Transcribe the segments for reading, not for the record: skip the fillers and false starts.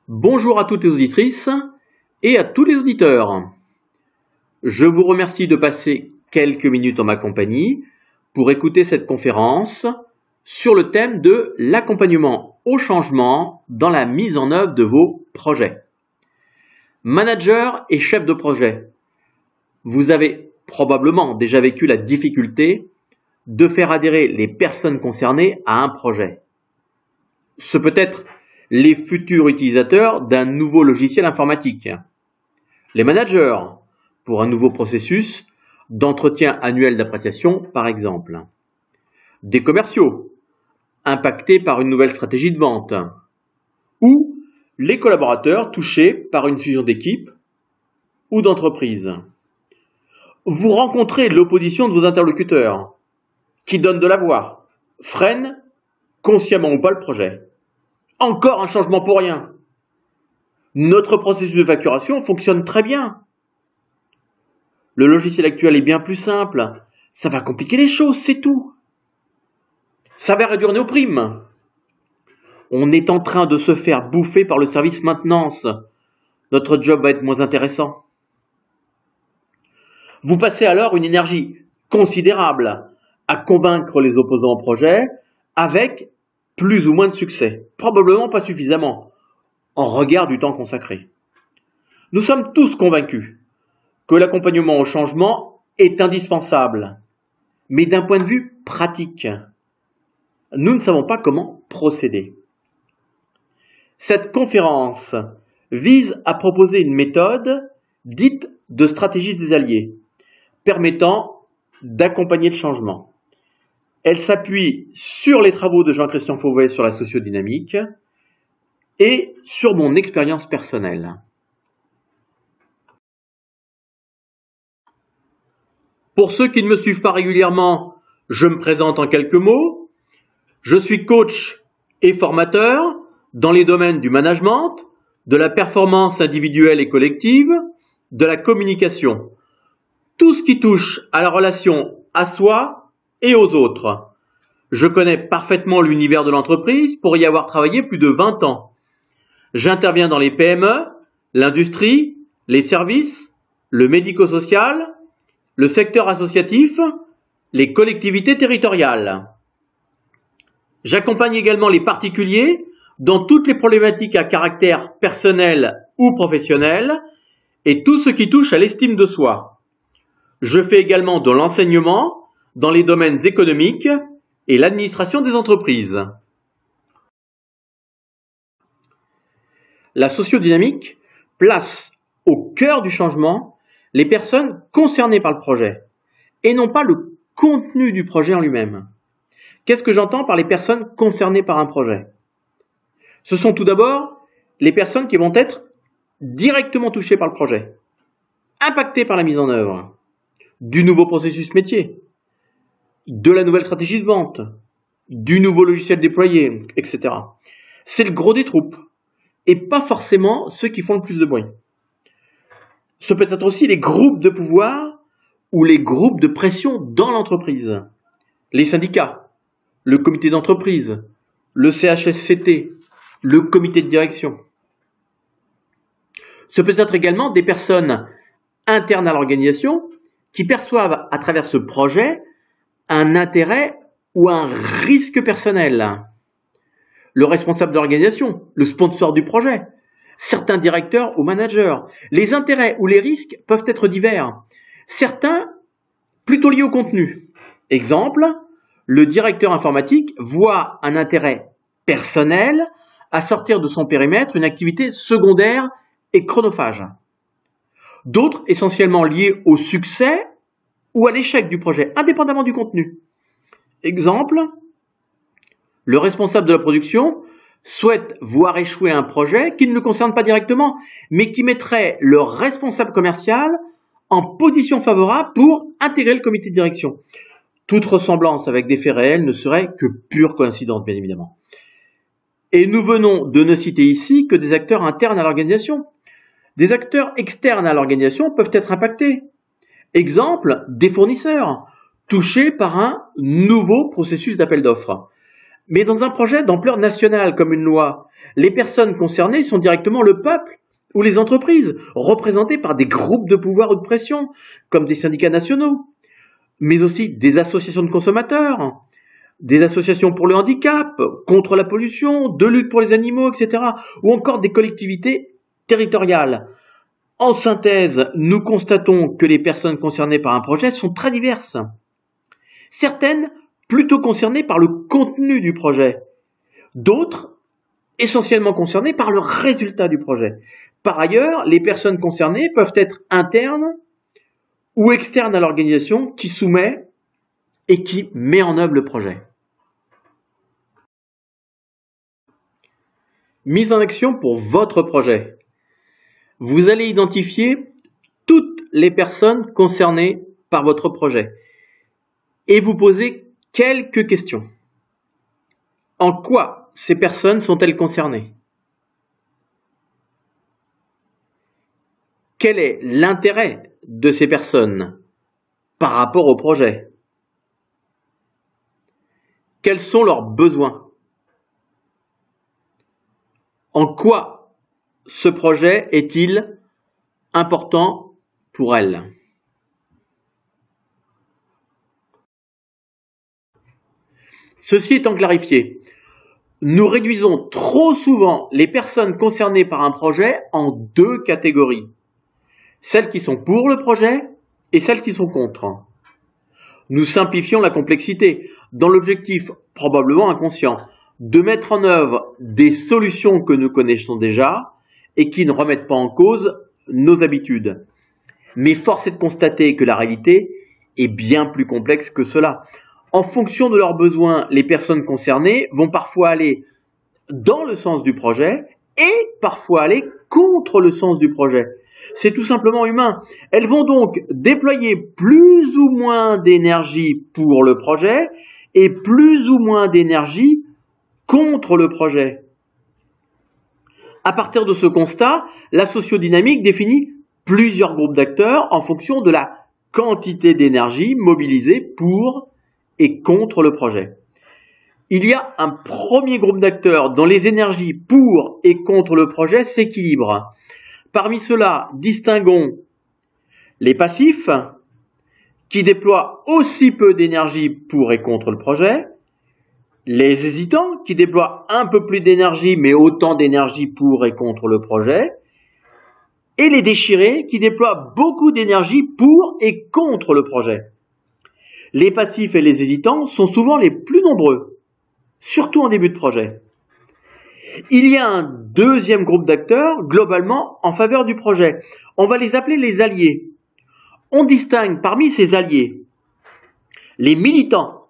Bonjour à toutes les auditrices et à tous les auditeurs. Je vous remercie de passer quelques minutes en ma compagnie pour écouter cette conférence sur le thème de l'accompagnement au changement dans la mise en œuvre de vos projets. Manager et chef de projet, vous avez probablement déjà vécu la difficulté de faire adhérer les personnes concernées à un projet. Ce peut être les futurs utilisateurs d'un nouveau logiciel informatique, les managers pour un nouveau processus d'entretien annuel d'appréciation par exemple, des commerciaux impactés par une nouvelle stratégie de vente ou les collaborateurs touchés par une fusion d'équipe ou d'entreprise. Vous rencontrez l'opposition de vos interlocuteurs qui donnent de la voix, freinent consciemment ou pas le projet. Encore un changement pour rien. Notre processus de facturation fonctionne très bien. Le logiciel actuel est bien plus simple. Ça va compliquer les choses, c'est tout. Ça va réduire nos primes. On est en train de se faire bouffer par le service maintenance. Notre job va être moins intéressant. Vous passez alors une énergie considérable à convaincre les opposants au projet avec plus ou moins de succès, probablement pas suffisamment, en regard du temps consacré. Nous sommes tous convaincus que l'accompagnement au changement est indispensable, mais d'un point de vue pratique, nous ne savons pas comment procéder. Cette conférence vise à proposer une méthode dite de stratégie des alliés, permettant d'accompagner le changement. Elle s'appuie sur les travaux de Jean-Christian Fauvet sur la sociodynamique et sur mon expérience personnelle. Pour ceux qui ne me suivent pas régulièrement, je me présente en quelques mots. Je suis coach et formateur dans les domaines du management, de la performance individuelle et collective, de la communication. Tout ce qui touche à la relation à soi et aux autres. Je connais parfaitement l'univers de l'entreprise pour y avoir travaillé plus de 20 ans. J'interviens dans les PME, l'industrie, les services, le médico-social, le secteur associatif, les collectivités territoriales. J'accompagne également les particuliers dans toutes les problématiques à caractère personnel ou professionnel et tout ce qui touche à l'estime de soi. Je fais également de l'enseignement dans les domaines économiques et l'administration des entreprises. La sociodynamique place au cœur du changement les personnes concernées par le projet et non pas le contenu du projet en lui-même. Qu'est-ce que j'entends par les personnes concernées par un projet ? Ce sont tout d'abord les personnes qui vont être directement touchées par le projet, impactées par la mise en œuvre du nouveau processus métier, de la nouvelle stratégie de vente, du nouveau logiciel déployé, etc. C'est le gros des troupes, et pas forcément ceux qui font le plus de bruit. Ce peut être aussi les groupes de pouvoir ou les groupes de pression dans l'entreprise, les syndicats, le comité d'entreprise, le CHSCT, le comité de direction. Ce peut être également des personnes internes à l'organisation qui perçoivent à travers ce projet un intérêt ou un risque personnel. Le responsable de l'organisation, le sponsor du projet, certains directeurs ou managers. Les intérêts ou les risques peuvent être divers. Certains plutôt liés au contenu. Exemple, le directeur informatique voit un intérêt personnel à sortir de son périmètre une activité secondaire et chronophage. D'autres essentiellement liés au succès ou à l'échec du projet, indépendamment du contenu. Exemple, le responsable de la production souhaite voir échouer un projet qui ne le concerne pas directement, mais qui mettrait le responsable commercial en position favorable pour intégrer le comité de direction. Toute ressemblance avec des faits réels ne serait que pure coïncidence, bien évidemment. Et nous venons de ne citer ici que des acteurs internes à l'organisation. Des acteurs externes à l'organisation peuvent être impactés. Exemple, des fournisseurs touchés par un nouveau processus d'appel d'offres. Mais dans un projet d'ampleur nationale comme une loi, les personnes concernées sont directement le peuple ou les entreprises, représentées par des groupes de pouvoir ou de pression, comme des syndicats nationaux, mais aussi des associations de consommateurs, des associations pour le handicap, contre la pollution, de lutte pour les animaux, etc., ou encore des collectivités territoriales. En synthèse, nous constatons que les personnes concernées par un projet sont très diverses. Certaines plutôt concernées par le contenu du projet, d'autres essentiellement concernées par le résultat du projet. Par ailleurs, les personnes concernées peuvent être internes ou externes à l'organisation qui soumet et qui met en œuvre le projet. Mise en action pour votre projet. Vous allez identifier toutes les personnes concernées par votre projet et vous poser quelques questions. En quoi ces personnes sont-elles concernées? Quel est l'intérêt de ces personnes par rapport au projet? Quels sont leurs besoins? En quoi ce projet est-il important pour elles? Ceci étant clarifié, nous réduisons trop souvent les personnes concernées par un projet en deux catégories. Celles qui sont pour le projet et celles qui sont contre. Nous simplifions la complexité dans l'objectif probablement inconscient de mettre en œuvre des solutions que nous connaissons déjà et qui ne remettent pas en cause nos habitudes. Mais force est de constater que la réalité est bien plus complexe que cela. En fonction de leurs besoins, les personnes concernées vont parfois aller dans le sens du projet et parfois aller contre le sens du projet. C'est tout simplement humain. Elles vont donc déployer plus ou moins d'énergie pour le projet et plus ou moins d'énergie contre le projet. À partir de ce constat, la sociodynamique définit plusieurs groupes d'acteurs en fonction de la quantité d'énergie mobilisée pour et contre le projet. Il y a un premier groupe d'acteurs dont les énergies pour et contre le projet s'équilibrent. Parmi ceux-là, distinguons les passifs, qui déploient aussi peu d'énergie pour et contre le projet, les hésitants, qui déploient un peu plus d'énergie, mais autant d'énergie pour et contre le projet, et les déchirés, qui déploient beaucoup d'énergie pour et contre le projet. Les passifs et les hésitants sont souvent les plus nombreux, surtout en début de projet. Il y a un deuxième groupe d'acteurs, globalement en faveur du projet. On va les appeler les alliés. On distingue parmi ces alliés les militants,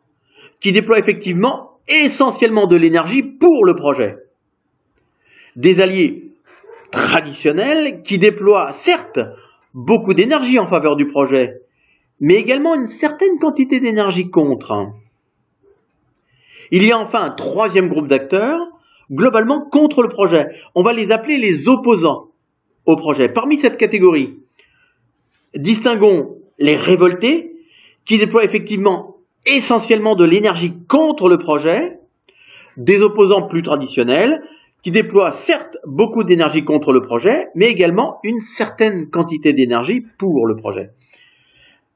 qui déploient effectivement essentiellement de l'énergie pour le projet. Des alliés traditionnels qui déploient certes beaucoup d'énergie en faveur du projet, mais également une certaine quantité d'énergie contre. Il y a enfin un troisième groupe d'acteurs, globalement contre le projet. On va les appeler les opposants au projet. Parmi cette catégorie, distinguons les révoltés, qui déploient effectivement essentiellement de l'énergie contre le projet, des opposants plus traditionnels, qui déploient certes beaucoup d'énergie contre le projet, mais également une certaine quantité d'énergie pour le projet.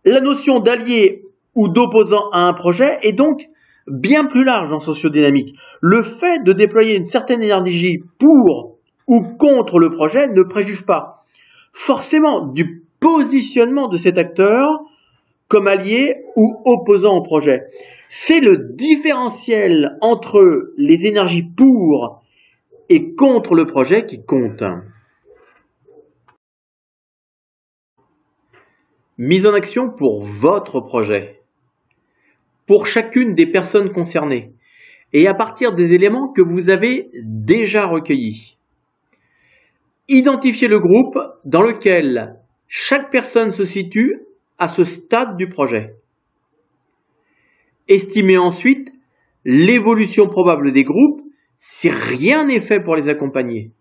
La notion d'allié ou d'opposant à un projet est donc bien plus large en sociodynamique. Le fait de déployer une certaine énergie pour ou contre le projet ne préjuge pas forcément du positionnement de cet acteur comme allié ou opposant au projet. C'est le différentiel entre les énergies pour et contre le projet qui compte. Mise en action pour votre projet. Pour chacune des personnes concernées et à partir des éléments que vous avez déjà recueillis. Identifiez le groupe dans lequel chaque personne se situe à ce stade du projet. Estimez ensuite l'évolution probable des groupes si rien n'est fait pour les accompagner.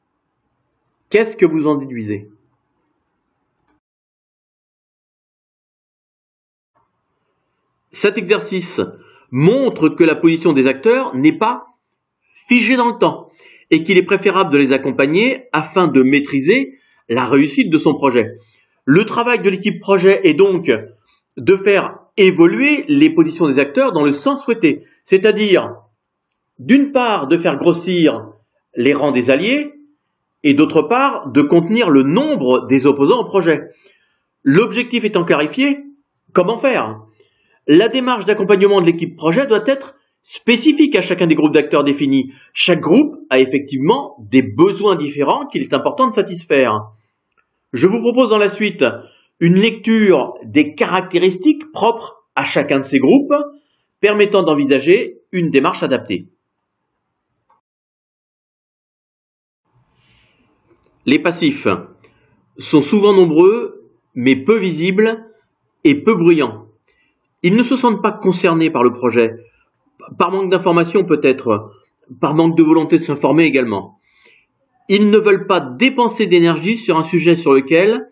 Qu'est-ce que vous en déduisez? Cet exercice montre que la position des acteurs n'est pas figés dans le temps et qu'il est préférable de les accompagner afin de maîtriser la réussite de son projet. Le travail de l'équipe projet est donc de faire évoluer les positions des acteurs dans le sens souhaité, c'est-à-dire d'une part de faire grossir les rangs des alliés et d'autre part de contenir le nombre des opposants au projet. L'objectif étant clarifié, comment faire? La démarche d'accompagnement de l'équipe projet doit être spécifique à chacun des groupes d'acteurs définis. Chaque groupe a effectivement des besoins différents qu'il est important de satisfaire. Je vous propose dans la suite une lecture des caractéristiques propres à chacun de ces groupes, permettant d'envisager une démarche adaptée. Les passifs sont souvent nombreux, mais peu visibles et peu bruyants. Ils ne se sentent pas concernés par le projet, par manque d'information peut-être, par manque de volonté de s'informer également. Ils ne veulent pas dépenser d'énergie sur un sujet sur lequel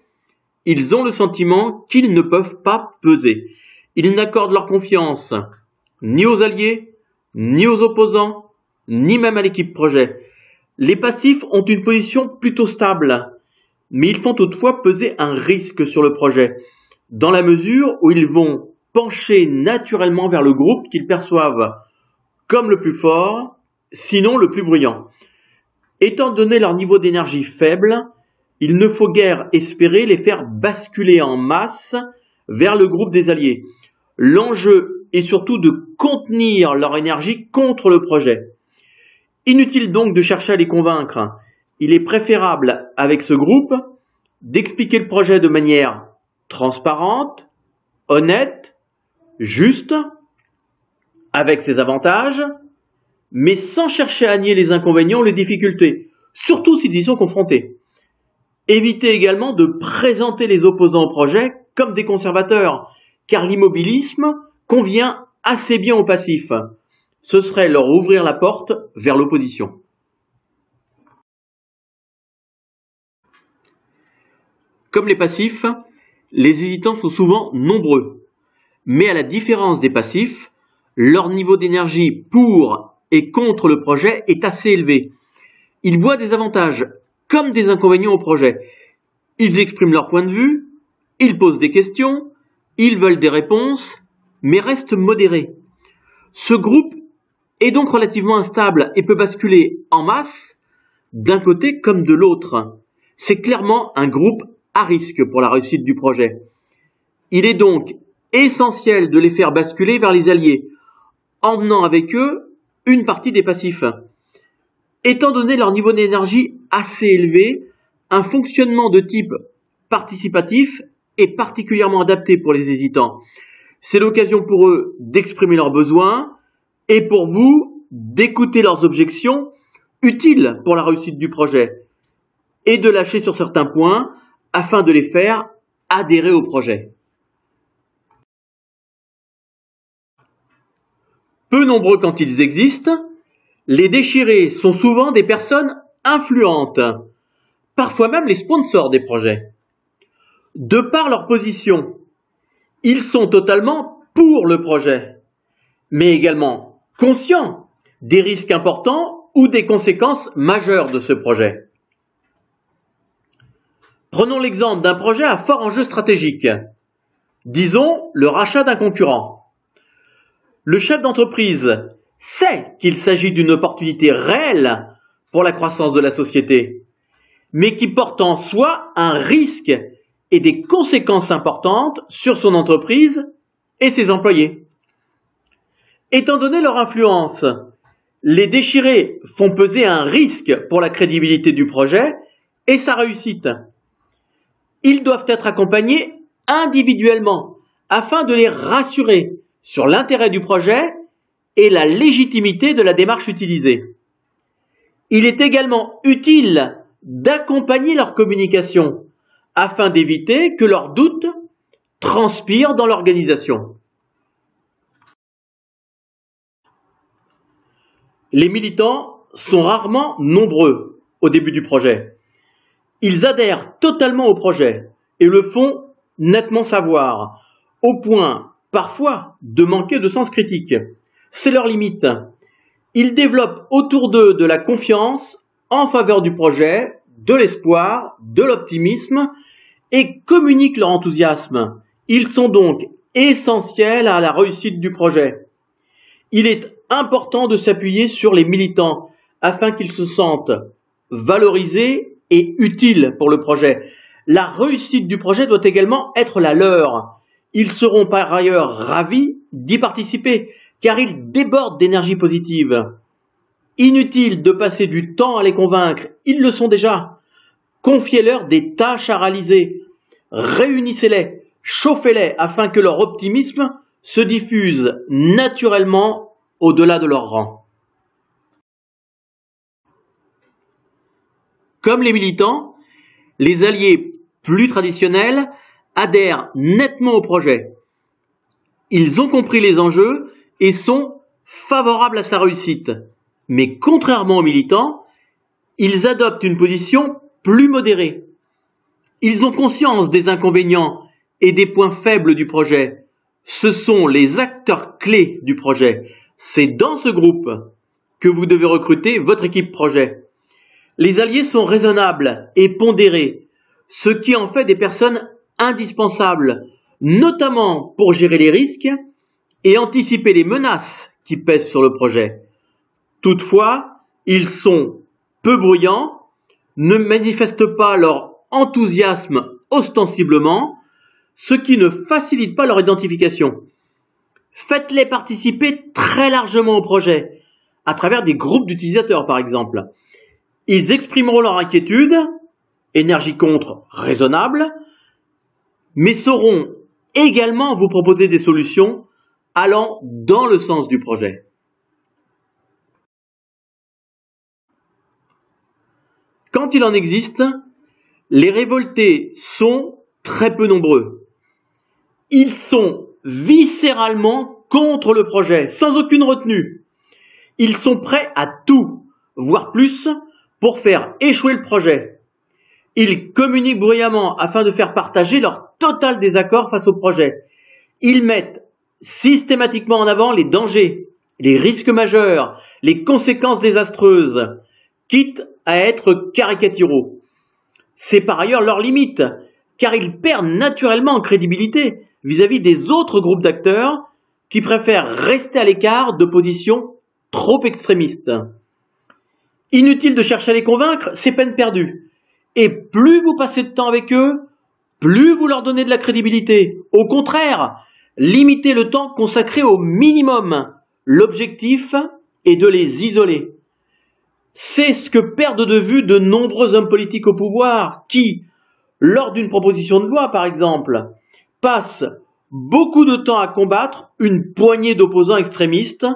ils ont le sentiment qu'ils ne peuvent pas peser. Ils n'accordent leur confiance ni aux alliés, ni aux opposants, ni même à l'équipe projet. Les passifs ont une position plutôt stable, mais ils font toutefois peser un risque sur le projet, dans la mesure où ils vont pencher naturellement vers le groupe qu'ils perçoivent comme le plus fort, sinon le plus bruyant. Étant donné leur niveau d'énergie faible, il ne faut guère espérer les faire basculer en masse vers le groupe des alliés. L'enjeu est surtout de contenir leur énergie contre le projet. Inutile donc de chercher à les convaincre. Il est préférable, avec ce groupe, d'expliquer le projet de manière transparente, honnête, juste, avec ses avantages, mais sans chercher à nier les inconvénients ou les difficultés, surtout s'ils y sont confrontés. Évitez également de présenter les opposants au projet comme des conservateurs, car l'immobilisme convient assez bien aux passifs. Ce serait leur ouvrir la porte vers l'opposition. Comme les passifs, les hésitants sont souvent nombreux, mais à la différence des passifs, leur niveau d'énergie pour et contre le projet est assez élevé. Ils voient des avantages comme des inconvénients au projet. Ils expriment leur point de vue, ils posent des questions, ils veulent des réponses, mais restent modérés. Ce groupe est donc relativement instable et peut basculer en masse d'un côté comme de l'autre. C'est clairement un groupe à risque pour la réussite du projet. Il est donc essentiel de les faire basculer vers les alliés, emmenant avec eux une partie des passifs. Étant donné leur niveau d'énergie assez élevé, un fonctionnement de type participatif est particulièrement adapté pour les hésitants. C'est l'occasion pour eux d'exprimer leurs besoins et pour vous d'écouter leurs objections utiles pour la réussite du projet et de lâcher sur certains points afin de les faire adhérer au projet. Peu nombreux quand ils existent, les déchirés sont souvent des personnes influentes, parfois même les sponsors des projets. De par leur position, ils sont totalement pour le projet, mais également conscients des risques importants ou des conséquences majeures de ce projet. Prenons l'exemple d'un projet à fort enjeu stratégique. Disons le rachat d'un concurrent. Le chef d'entreprise sait qu'il s'agit d'une opportunité réelle pour la croissance de la société, mais qui porte en soi un risque et des conséquences importantes sur son entreprise et ses employés. Étant donné leur influence, les déchirés font peser un risque pour la crédibilité du projet et sa réussite. Ils doivent être accompagnés individuellement afin de les rassurer sur l'intérêt du projet et la légitimité de la démarche utilisée. Il est également utile d'accompagner leur communication afin d'éviter que leurs doutes transpirent dans l'organisation. Les militants sont rarement nombreux au début du projet. Ils adhèrent totalement au projet et le font nettement savoir, au point parfois de manquer de sens critique. C'est leur limite. Ils développent autour d'eux de la confiance en faveur du projet, de l'espoir, de l'optimisme et communiquent leur enthousiasme. Ils sont donc essentiels à la réussite du projet. Il est important de s'appuyer sur les militants afin qu'ils se sentent valorisés et utiles pour le projet. La réussite du projet doit également être la leur. Ils seront par ailleurs ravis d'y participer car ils débordent d'énergie positive. Inutile de passer du temps à les convaincre, ils le sont déjà. Confiez-leur des tâches à réaliser. Réunissez-les, chauffez-les afin que leur optimisme se diffuse naturellement au-delà de leur rang. Comme les militants, les alliés plus traditionnels adhèrent nettement au projet. Ils ont compris les enjeux et sont favorables à sa réussite. Mais contrairement aux militants, ils adoptent une position plus modérée. Ils ont conscience des inconvénients et des points faibles du projet. Ce sont les acteurs clés du projet. C'est dans ce groupe que vous devez recruter votre équipe projet. Les alliés sont raisonnables et pondérés, ce qui en fait des personnes indispensables, notamment pour gérer les risques et anticiper les menaces qui pèsent sur le projet. Toutefois, ils sont peu bruyants, ne manifestent pas leur enthousiasme ostensiblement, ce qui ne facilite pas leur identification. Faites-les participer très largement au projet, à travers des groupes d'utilisateurs par exemple. Ils exprimeront leur inquiétude, énergie contre raisonnable, mais sauront également vous proposer des solutions allant dans le sens du projet. Quand il en existe, les révoltés sont très peu nombreux. Ils sont viscéralement contre le projet, sans aucune retenue. Ils sont prêts à tout, voire plus, pour faire échouer le projet. Ils communiquent bruyamment afin de faire partager leur total désaccord face au projet. Ils mettent systématiquement en avant les dangers, les risques majeurs, les conséquences désastreuses, quitte à être caricaturaux. C'est par ailleurs leur limite, car ils perdent naturellement en crédibilité vis-à-vis des autres groupes d'acteurs qui préfèrent rester à l'écart de positions trop extrémistes. Inutile de chercher à les convaincre, c'est peine perdue. Et plus vous passez de temps avec eux, plus vous leur donnez de la crédibilité. Au contraire, limitez le temps consacré au minimum. L'objectif est de les isoler. C'est ce que perdent de vue de nombreux hommes politiques au pouvoir qui, lors d'une proposition de loi par exemple, passent beaucoup de temps à combattre une poignée d'opposants extrémistes,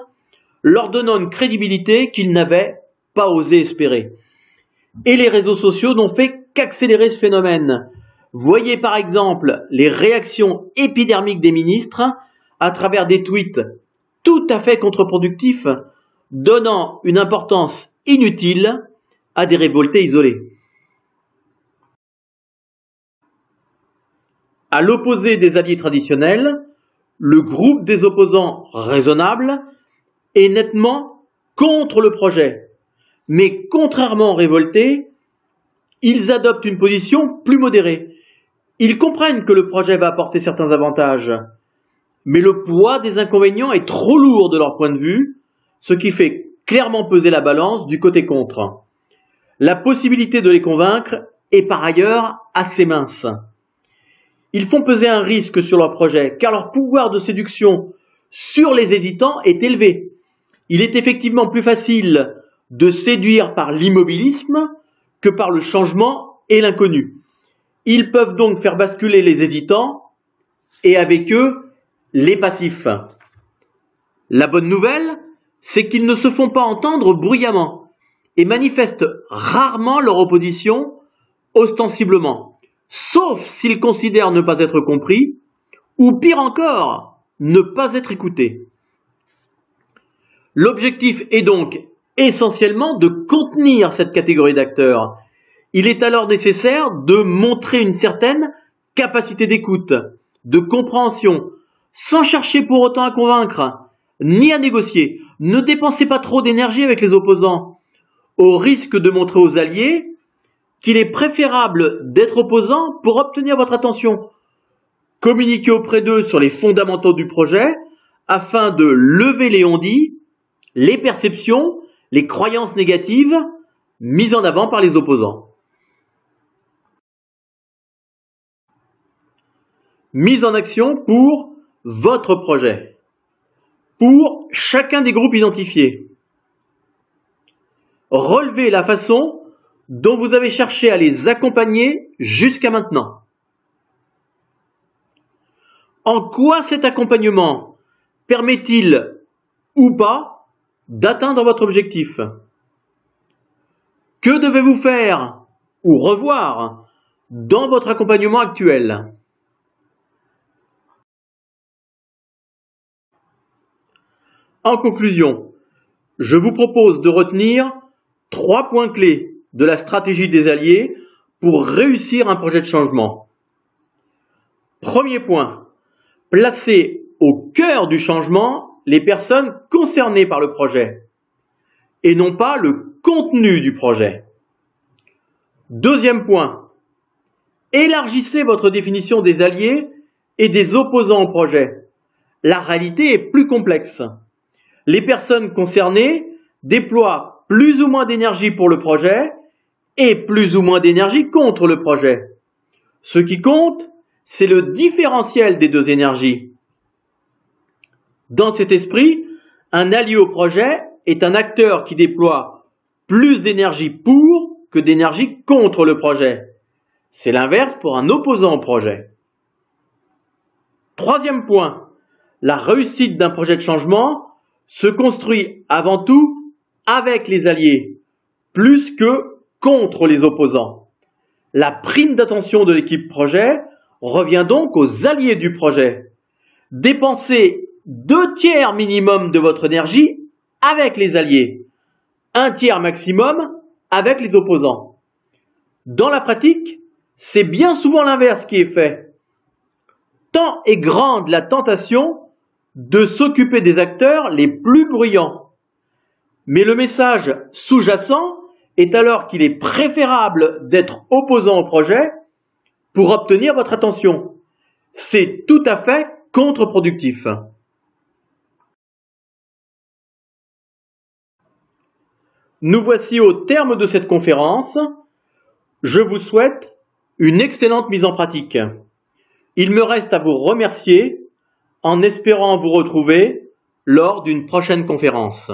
leur donnant une crédibilité qu'ils n'avaient pas osé espérer. Et les réseaux sociaux n'ont fait qu'accélérer ce phénomène. Voyez par exemple les réactions épidermiques des ministres à travers des tweets tout à fait contre-productifs, donnant une importance inutile à des révoltés isolés. À l'opposé des alliés traditionnels, le groupe des opposants raisonnables est nettement contre le projet. Mais contrairement aux révoltés, ils adoptent une position plus modérée. Ils comprennent que le projet va apporter certains avantages, mais le poids des inconvénients est trop lourd de leur point de vue, ce qui fait clairement peser la balance du côté contre. La possibilité de les convaincre est par ailleurs assez mince. Ils font peser un risque sur leur projet, car leur pouvoir de séduction sur les hésitants est élevé. Il est effectivement plus facile de séduire par l'immobilisme que par le changement et l'inconnu. Ils peuvent donc faire basculer les hésitants et avec eux les passifs. La bonne nouvelle, c'est qu'ils ne se font pas entendre bruyamment et manifestent rarement leur opposition ostensiblement, sauf s'ils considèrent ne pas être compris ou pire encore, ne pas être écoutés. L'objectif est donc essentiellement de contenir cette catégorie d'acteurs. Il est alors nécessaire de montrer une certaine capacité d'écoute, de compréhension, sans chercher pour autant à convaincre. ni à négocier. Ne dépensez pas trop d'énergie avec les opposants, au risque de montrer aux alliés qu'il est préférable d'être opposant pour obtenir votre attention. Communiquez auprès d'eux sur les fondamentaux du projet afin de lever les on-dit, les perceptions, les croyances négatives mises en avant par les opposants. Mise en action pour votre projet. Pour chacun des groupes identifiés. Relevez la façon dont vous avez cherché à les accompagner jusqu'à maintenant. En quoi cet accompagnement permet-il ou pas d'atteindre votre objectif? Que devez-vous faire ou revoir dans votre accompagnement actuel? En conclusion, je vous propose de retenir 3 points clés de la stratégie des alliés pour réussir un projet de changement. Premier point, placer au cœur du changement les personnes concernées par le projet et non pas le contenu du projet. Deuxième point, élargissez votre définition des alliés et des opposants au projet. La réalité est plus complexe. Les personnes concernées déploient plus ou moins d'énergie pour le projet et plus ou moins d'énergie contre le projet. Ce qui compte, c'est le différentiel des deux énergies. Dans cet esprit, un allié au projet est un acteur qui déploie plus d'énergie pour que d'énergie contre le projet. C'est l'inverse pour un opposant au projet. Troisième point, la réussite d'un projet de changement se construit avant tout avec les alliés, plus que contre les opposants. La prime d'attention de l'équipe projet revient donc aux alliés du projet. Dépensez 2/3 minimum de votre énergie avec les alliés, 1/3 maximum avec les opposants. Dans la pratique, c'est bien souvent l'inverse qui est fait. Tant est grande la tentation de s'occuper des acteurs les plus bruyants. Mais le message sous-jacent est alors qu'il est préférable d'être opposant au projet pour obtenir votre attention. C'est tout à fait contre-productif. Nous voici au terme de cette conférence. Je vous souhaite une excellente mise en pratique. Il me reste à vous remercier en espérant vous retrouver lors d'une prochaine conférence.